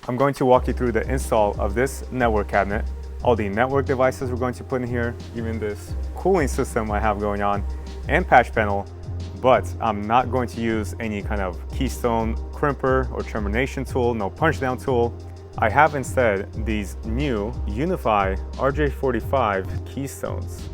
I'm going to walk you through the install of this network cabinet, all the network devices we're going to put in here, even this cooling system I have going on, and patch panel, but I'm not going to use any kind of keystone crimper or termination tool, no punch down tool. I have instead these new UniFi RJ45 Keystones.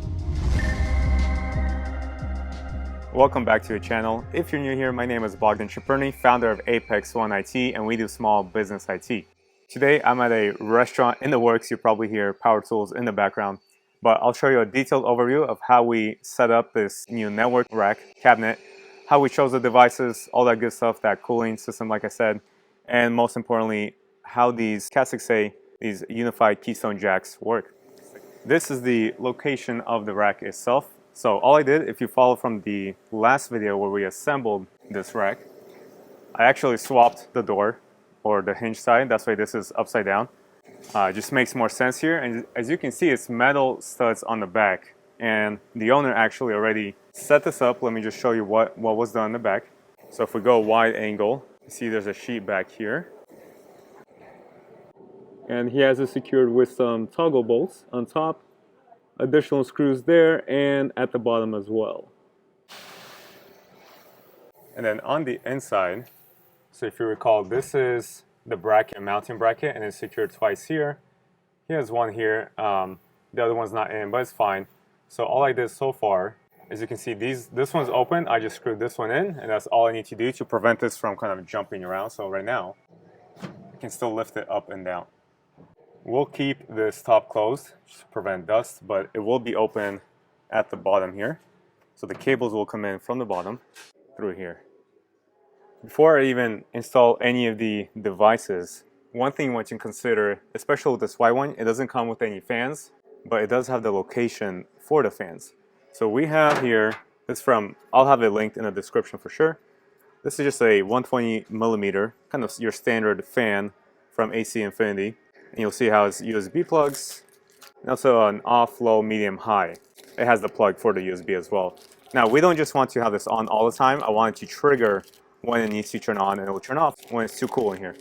Welcome back to the channel. If you're new here, my name is Bogdan Ciperny, founder of Apex One IT, and we do small business IT. Today, I'm at a restaurant in the works. You probably hear power tools in the background, but I'll show you a detailed overview of how we set up this new network rack cabinet, how we chose the devices, all that good stuff, that cooling system, like I said, and most importantly, how these Cat6a, these UniFi Keystone jacks work. This is the location of the rack itself. So all I did, if you follow from the last video where we assembled this rack, I actually swapped the door or the hinge side. That's why this is upside down. It just makes more sense here. And as you can see, it's metal studs on the back. And the owner actually already set this up. Let me just show you what was done in the back. So if we go wide angle, you see there's a sheet back here. And he has it secured with some toggle bolts on top. Additional screws there and at the bottom as well. And then on the inside, so if you recall, this is the bracket, mounting bracket, and it's secured twice here. He has one here. The other one's not in, but it's fine. So all I did so far, as you can see, this one's open. I just screwed this one in, and that's all I need to do to prevent this from kind of jumping around. So right now, I can still lift it up and down. We'll keep this top closed to prevent dust, but it will be open at the bottom here. So the cables will come in from the bottom through here. Before I even install any of the devices, one thing you want to consider, especially with this white one, it doesn't come with any fans, but it does have the location for the fans. So we have here, this from, I'll have it linked in the description for sure. This is just a 120 millimeter, kind of your standard fan from AC Infinity. And you'll see how it's USB plugs, and also an off, low, medium, high. It has the plug for the USB as well. Now, we don't just want to have this on all the time. I want it to trigger when it needs to turn on, and it will turn off when it's too cool in here.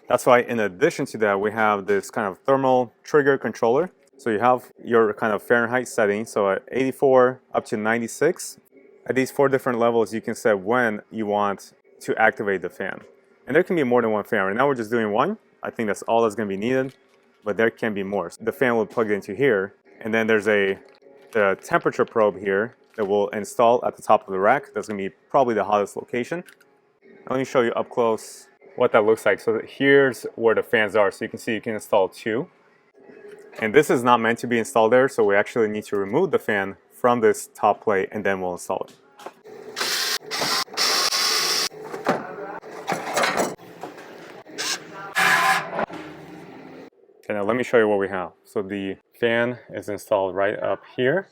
That's why, in addition to that, we have this kind of thermal trigger controller. So you have your kind of Fahrenheit setting, so at 84 up to 96. At these 4 different levels, you can set when you want to activate the fan. And there can be more than one fan. Right now, we're just doing one. I think that's all that's going to be needed, but there can be more. So the fan will plug into here, and then there's the temperature probe here that we'll install at the top of the rack. That's going to be probably the hottest location. Now let me show you up close what that looks like. So here's where the fans are. So you can see you can install 2. And this is not meant to be installed there, so we actually need to remove the fan from this top plate, and then we'll install it. Okay, now let me show you what we have. So the fan is installed right up here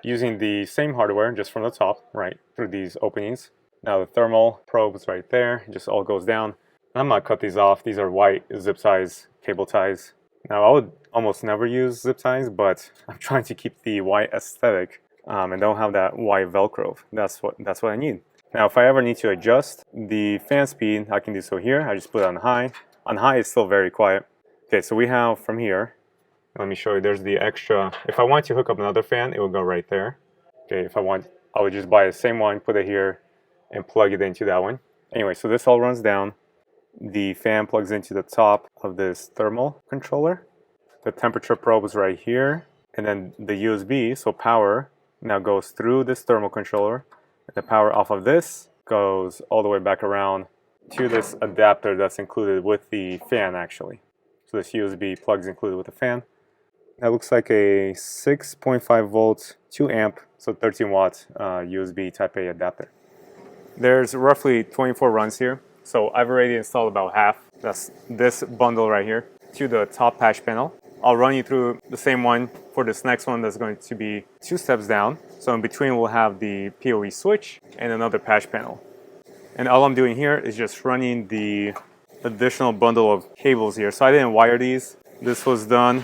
using the same hardware just from the top, right through these openings. Now the thermal probe is right there, it just all goes down. I'm not cut these off. These are white zip ties, cable ties. Now I would almost never use zip ties, but I'm trying to keep the white aesthetic and don't have that white Velcro. That's what I need. Now if I ever need to adjust the fan speed, I can do so here. I just put it on high. On high it's still very quiet. Okay, so we have from here, let me show you, there's the extra. If I want to hook up another fan, it will go right there. Okay, if I want, I would just buy the same one, put it here, and plug it into that one. Anyway, so this all runs down. The fan plugs into the top of this thermal controller. The temperature probe is right here. And then the USB, so power, now goes through this thermal controller. And the power off of this goes all the way back around to this adapter that's included with the fan actually. So this USB plugs included with the fan. That looks like a 6.5 volt, 2 amp, so 13 watt USB Type A adapter. There's roughly 24 runs here. So I've already installed about half. That's this bundle right here to the top patch panel. I'll run you through the same one for this next one that's going to be 2 steps down. So in between we'll have the PoE switch and another patch panel. And all I'm doing here is just running the additional bundle of cables here. So I didn't wire these. This was done,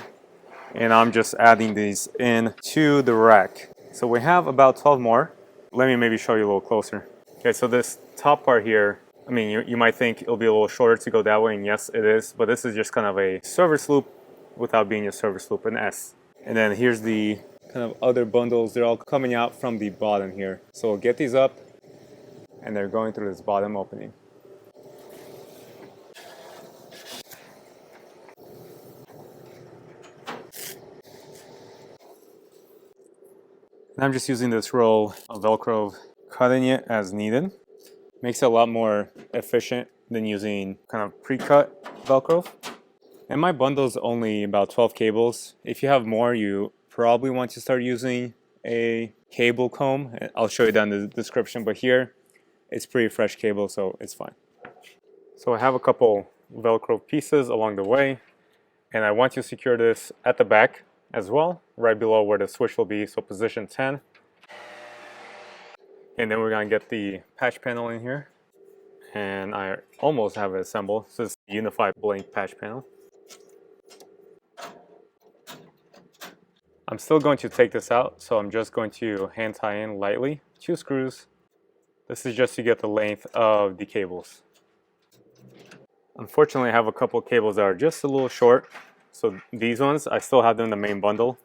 and I'm just adding these in to the rack. So we have about 12 more. Let me maybe show you a little closer. Okay, so this top part here I mean, you might think it'll be a little shorter to go that way, and yes, it is, but this is just kind of a service loop without being a service loop, an S. And then here's the kind of other bundles. They're all coming out from the bottom here. So we'll get these up, and they're going through this bottom opening. And I'm just using this roll of Velcro, cutting it as needed. Makes it a lot more efficient than using kind of pre-cut Velcro. And my bundle is only about 12 cables. If you have more, you probably want to start using a cable comb. I'll show you down in the description, but here it's pretty fresh cable, so it's fine. So I have a couple Velcro pieces along the way, and I want to secure this at the back as well, right below where the switch will be, so position 10. And then we're gonna get the patch panel in here, and I almost have it assembled. So this is UniFi blank patch panel. I'm still going to take this out, so I'm just going to hand tie in lightly 2 screws. This is just to get the length of the cables. Unfortunately, I have a couple of cables that are just a little short. So these ones, I still have them in the main bundle.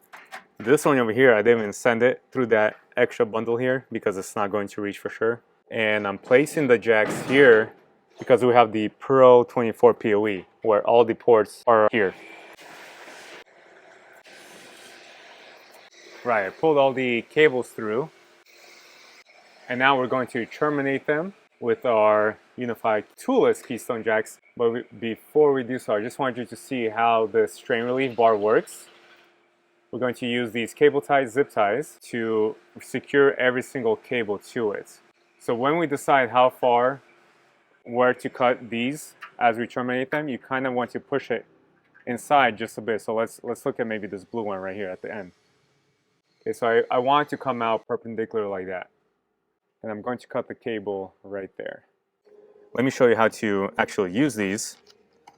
This one over here, I didn't even send it through that extra bundle here because it's not going to reach for sure. And I'm placing the jacks here because we have the Pro 24 PoE where all the ports are here. Right, I pulled all the cables through, and now we're going to terminate them with our UniFi Toolless Keystone jacks. But before we do so, I just want you to see how this strain relief bar works. We're going to use these cable ties, zip ties, to secure every single cable to it. So when we decide how far, where to cut these as we terminate them, you kind of want to push it inside just a bit. So let's look at maybe this blue one right here at the end. Okay, so I want it to come out perpendicular like that. And I'm going to cut the cable right there. Let me show you how to actually use these.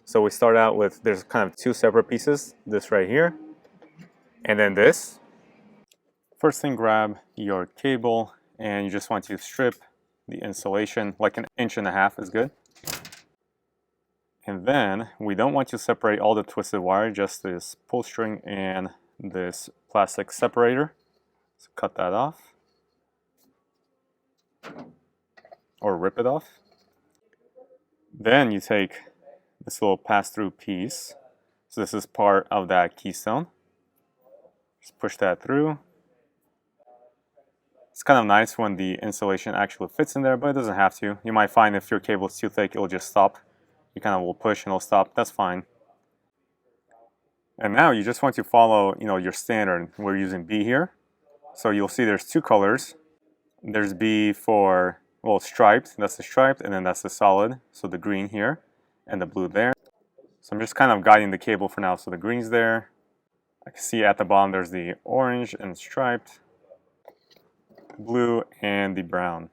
So we start out with, there's kind of 2 separate pieces, this right here, and then this. First thing, grab your cable, and you just want to strip the insulation, like 1.5 inches is good. And then we don't want to separate all the twisted wire, just this pull string and this plastic separator. So cut that off, or rip it off. Then you take this little pass-through piece. So this is part of that keystone. Just push that through. It's kind of nice when the insulation actually fits in there, but it doesn't have to. You might find if your cable is too thick, it'll just stop. You kind of will push and it'll stop. That's fine. And now you just want to follow, your standard. We're using B here. So you'll see there's 2 colors. There's B for, well, striped. That's the striped, and then that's the solid. So the green here and the blue there. So I'm just kind of guiding the cable for now. So the green's there. I can see at the bottom there's the orange and striped, blue, and the brown.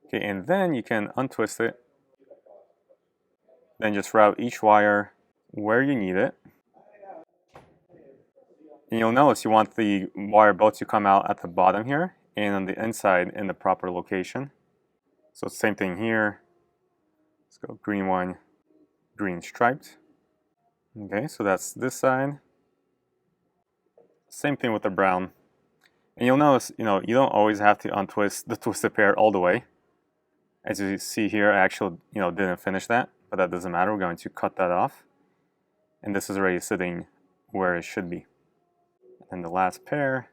Okay, and then you can untwist it. Then just route each wire where you need it. And you'll notice you want the wire both to come out at the bottom here and on the inside in the proper location. So same thing here. Let's go green one, green striped. Okay, so that's this side. Same thing with the brown. And you'll notice, you don't always have to untwist the twisted pair all the way. As you see here, I actually, didn't finish that, but that doesn't matter. We're going to cut that off. And this is already sitting where it should be. And the last pair.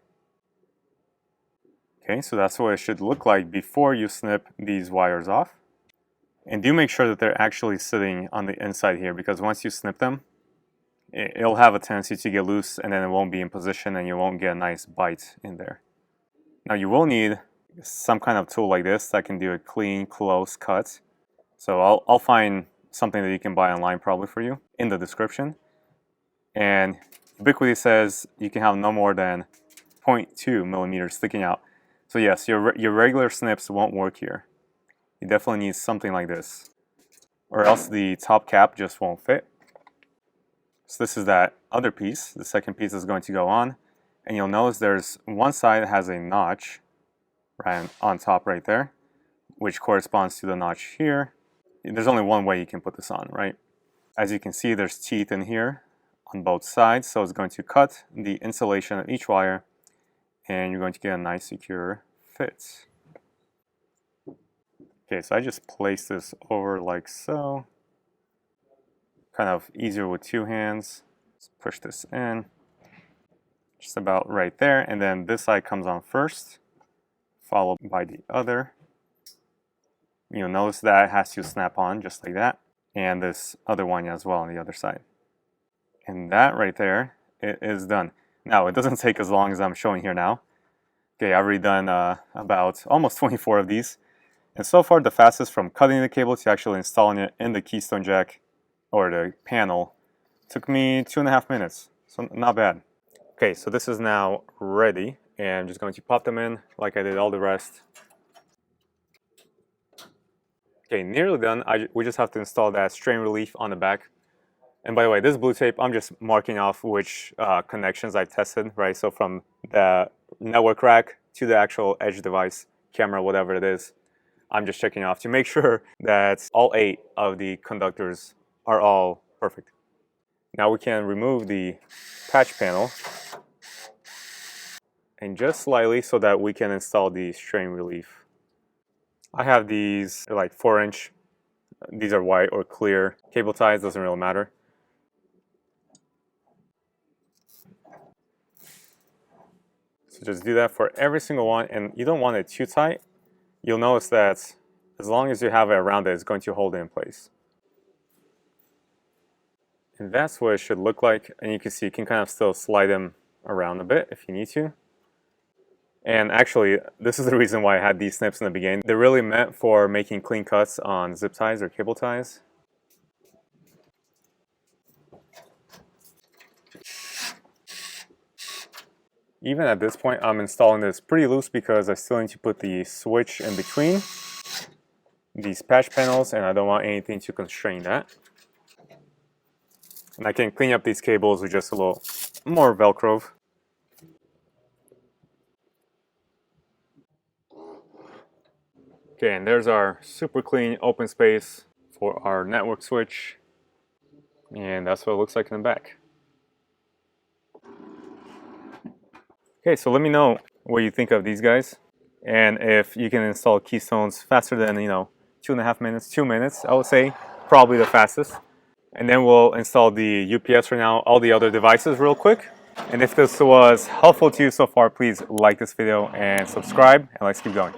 Okay, so that's what it should look like before you snip these wires off. And do make sure that they're actually sitting on the inside here, because once you snip them, it'll have a tendency to get loose and then it won't be in position and you won't get a nice bite in there. Now you will need some kind of tool like this that can do a clean, close cut. So I'll find something that you can buy online probably for you in the description. And Ubiquiti says you can have no more than 0.2 millimeters sticking out. So yes, your regular snips won't work here. You definitely need something like this, or else the top cap just won't fit. So this is that other piece. The second piece is going to go on, and you'll notice there's one side that has a notch right on top right there. which corresponds to the notch here. There's only one way you can put this on, right? As you can see, there's teeth in here on both sides, so it's going to cut the insulation of each wire, and you're going to get a nice secure fit. Okay, so I just place this over like so. Kind of easier with two hands. Let's push this in. Just about right there, and then this side comes on first, followed by the other. You'll notice that it has to snap on just like that, and this other one as well on the other side. And that right there, it is done. Now, it doesn't take as long as I'm showing here now. Okay, I've already done about almost 24 of these. And so far, the fastest from cutting the cable to actually installing it in the Keystone jack or the panel took me 2.5 minutes. So not bad. Okay, so this is now ready, and I'm just going to pop them in like I did all the rest. Okay, nearly done. We just have to install that strain relief on the back. And by the way, this blue tape, I'm just marking off which connections I tested, right? So from the network rack to the actual edge device, camera, whatever it is, I'm just checking off to make sure that all 8 of the conductors are all perfect. Now we can remove the patch panel, and just slightly so that we can install the strain relief. I have these, they're like 4-inch. These are white or clear cable ties, doesn't really matter. So just do that for every single one, and you don't want it too tight. You'll notice that as long as you have it around it, it's going to hold it in place. And that's what it should look like. And you can see you can kind of still slide them around a bit if you need to. And actually, this is the reason why I had these snips in the beginning. They're really meant for making clean cuts on zip ties or cable ties. Even at this point, I'm installing this pretty loose because I still need to put the switch in between these patch panels, and I don't want anything to constrain that. And I can clean up these cables with just a little more Velcro. Okay, and there's our super clean open space for our network switch. And that's what it looks like in the back. Okay, so let me know what you think of these guys, and if you can install Keystones faster than 2.5 minutes, 2 minutes, I would say probably the fastest. And then we'll install the UPS for now, all the other devices real quick. And if this was helpful to you so far, please like this video and subscribe, and let's keep going.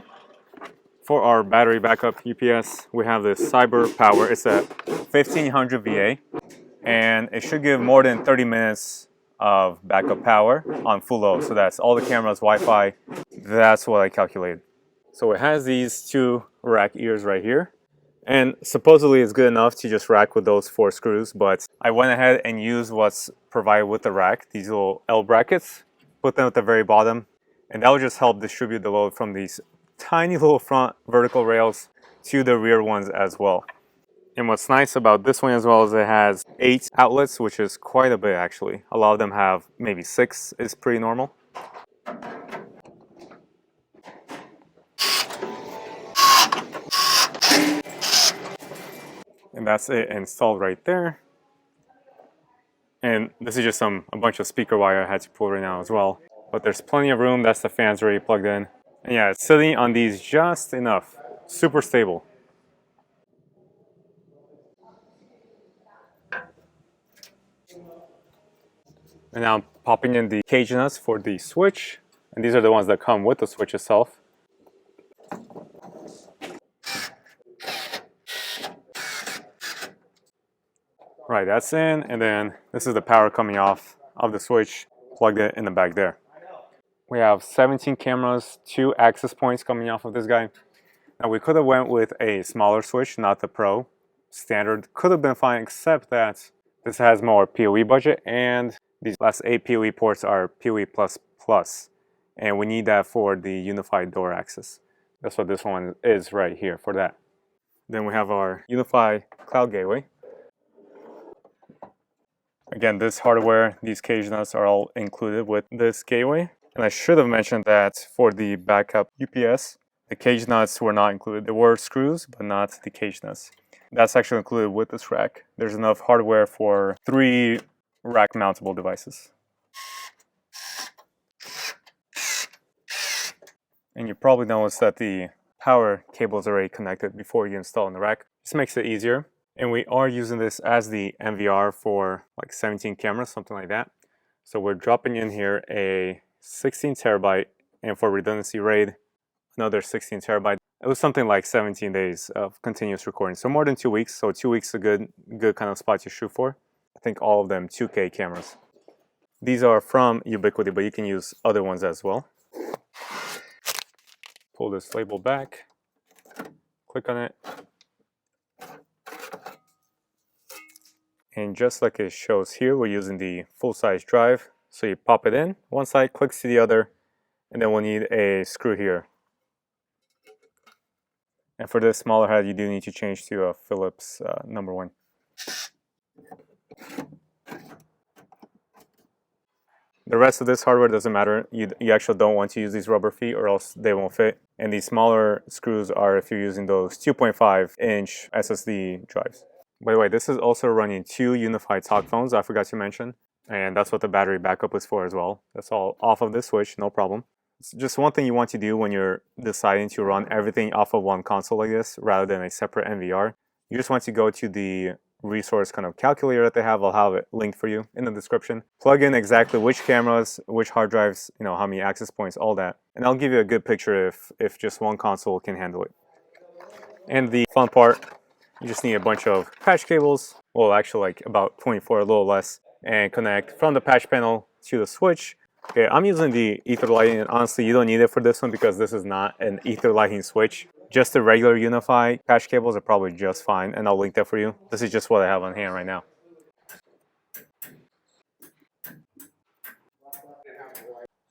For our battery backup UPS, we have this Cyber Power. It's a 1500 VA, and it should give more than 30 minutes of backup power on full load. So that's all the cameras, Wi-Fi. That's what I calculated. So it has these 2 rack ears right here, and supposedly it's good enough to just rack with those 4 screws, but I went ahead and used what's provided with the rack, these little L brackets, put them at the very bottom, and that will just help distribute the load from these tiny little front vertical rails to the rear ones as well. And what's nice about this one as well is it has 8 outlets, which is quite a bit actually. A lot of them have maybe 6, is pretty normal. And that's it installed right there. And this is just a bunch of speaker wire I had to pull right now as well. But there's plenty of room. That's the fans already plugged in. And yeah, it's sitting on these just enough. Super stable. And now I'm popping in the cage nuts for the switch. And these are the ones that come with the switch itself. Right, that's in. And then this is the power coming off of the switch. Plugged it in the back there. We have 17 cameras, 2 access points coming off of this guy. Now we could have went with a smaller switch, not the Pro. Standard could have been fine, except that this has more PoE budget, and these last 8 PoE ports are PoE++, and we need that for the unified door access. That's what this one is right here for that. Then we have our UniFi cloud gateway. Again, this hardware, these cage nuts are all included with this gateway. And I should have mentioned that for the backup UPS, The cage nuts were not included. There were screws, but not the cage nuts. That's actually included with this rack. There's enough hardware for 3 rack mountable devices. And you probably noticed that the power cable is already connected before you install in the rack. This makes it easier. And we are using this as the NVR for like 17 cameras, something like that. So we're dropping in here a 16 terabyte, and for redundancy RAID, another 16 terabyte. It was something like 17 days of continuous recording. So more than 2 weeks. So 2 weeks is a good kind of spot to shoot for. I think all of them 2K cameras. These are from Ubiquiti, but you can use other ones as well. Pull this label back, click on it, and just like it shows here, we're using the full-size drive. So you pop it in, one side clicks to the other, and then we'll need a screw here. And for this smaller head, you do need to change to a Phillips number 1. The rest of this hardware doesn't matter. You actually don't want to use these rubber feet or else they won't fit. And these smaller screws are if you're using those 2.5-inch SSD drives. By the way, this is also running 2 UniFi talk phones, I forgot to mention. And that's what the battery backup is for as well. That's all off of this switch, no problem. It's just one thing you want to do when you're deciding to run everything off of one console like this rather than a separate NVR. You just want to go to the resource kind of calculator that they have. I'll have it linked for you in the description. Plug in exactly which cameras, which hard drives, how many access points, all that. And I'll give you a good picture if just one console can handle it. And the fun part, you just need a bunch of patch cables. Well, actually like about 24, a little less. And connect from the patch panel to the switch. Okay, I'm using the Ether lighting, and honestly, you don't need it for this one because this is not an Ether lighting switch. Just the regular UniFi patch cables are probably just fine, and I'll link that for you. This is just what I have on hand right now.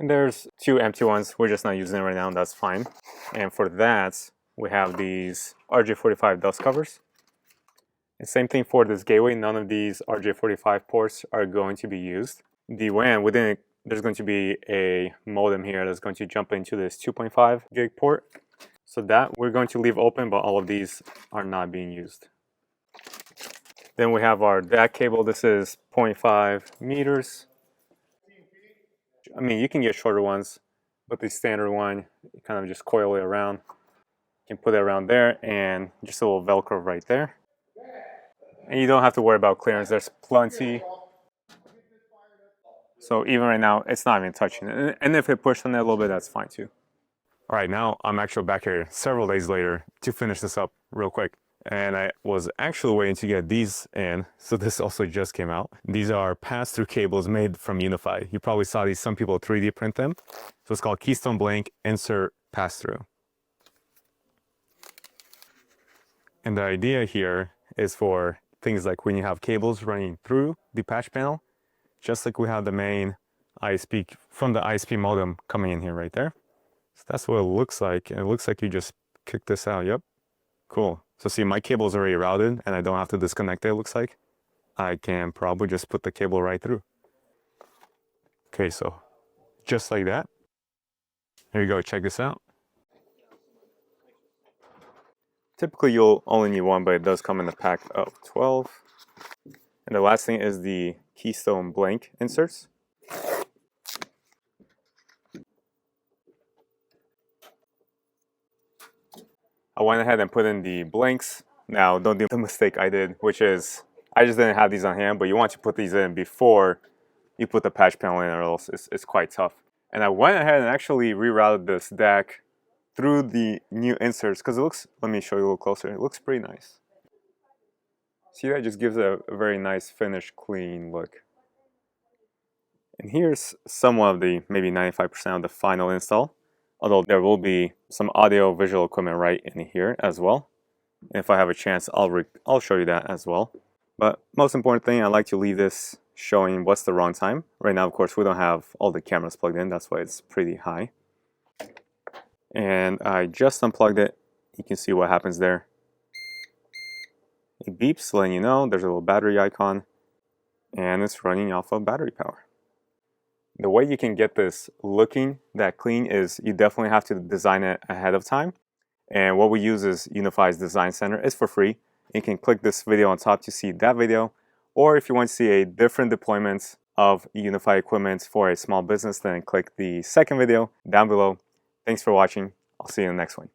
And there's 2 empty ones. We're just not using it right now, and that's fine. And for that, we have these RJ45 dust covers. And same thing for this gateway. None of these RJ45 ports are going to be used. The WAN within it, there's going to be a modem here that's going to jump into this 2.5 gig port. So that we're going to leave open, but all of these are not being used. Then we have our DAC cable. This is 0.5 meters. I mean, you can get shorter ones, but the standard one, you kind of just coil it around. You can put it around there and just a little Velcro right there. And you don't have to worry about clearance. There's plenty. So even right now, it's not even touching it. And if it pushed on it a little bit, that's fine too. All right, now I'm actually back here several days later to finish this up real quick. And I was actually waiting to get these in. So this also just came out. These are pass-through cables made from UniFi. You probably saw these, some people 3D print them. So it's called Keystone Blank Insert Pass-Through. And the idea here is for things like when you have cables running through the patch panel, just like we have the main ISP from the ISP modem coming in here right there. So that's what it looks like. And it looks like you just kick this out. Yep. Cool. So see, my cable is already routed and I don't have to disconnect it, it looks like. I can probably just put the cable right through. Okay, so just like that. Here you go, check this out. Typically you'll only need one, but it does come in a pack of 12. And the last thing is the Keystone Blank inserts. I went ahead and put in the blanks. Now, don't do the mistake I did, which is I just didn't have these on hand, but you want to put these in before you put the patch panel in, or else it's quite tough. And I went ahead and actually rerouted this DAC through the new inserts because it looks, let me show you a little closer, it looks pretty nice. See, that just gives a very nice finished, clean look. And here's some of the, maybe 95% of the final install. Although there will be some audio visual equipment right in here as well. And if I have a chance, I'll show you that as well. But most important thing, I like to leave this showing what's the runtime. Right now, of course, we don't have all the cameras plugged in. That's why it's pretty high. And I just unplugged it. You can see what happens there. It beeps, letting you know there's a little battery icon. And it's running off of battery power. The way you can get this looking that clean is you definitely have to design it ahead of time. And what we use is UniFi's Design Center. It's for free. You can click this video on top to see that video. Or if you want to see a different deployment of UniFi equipment for a small business, then click the second video down below. Thanks for watching. I'll see you in the next one.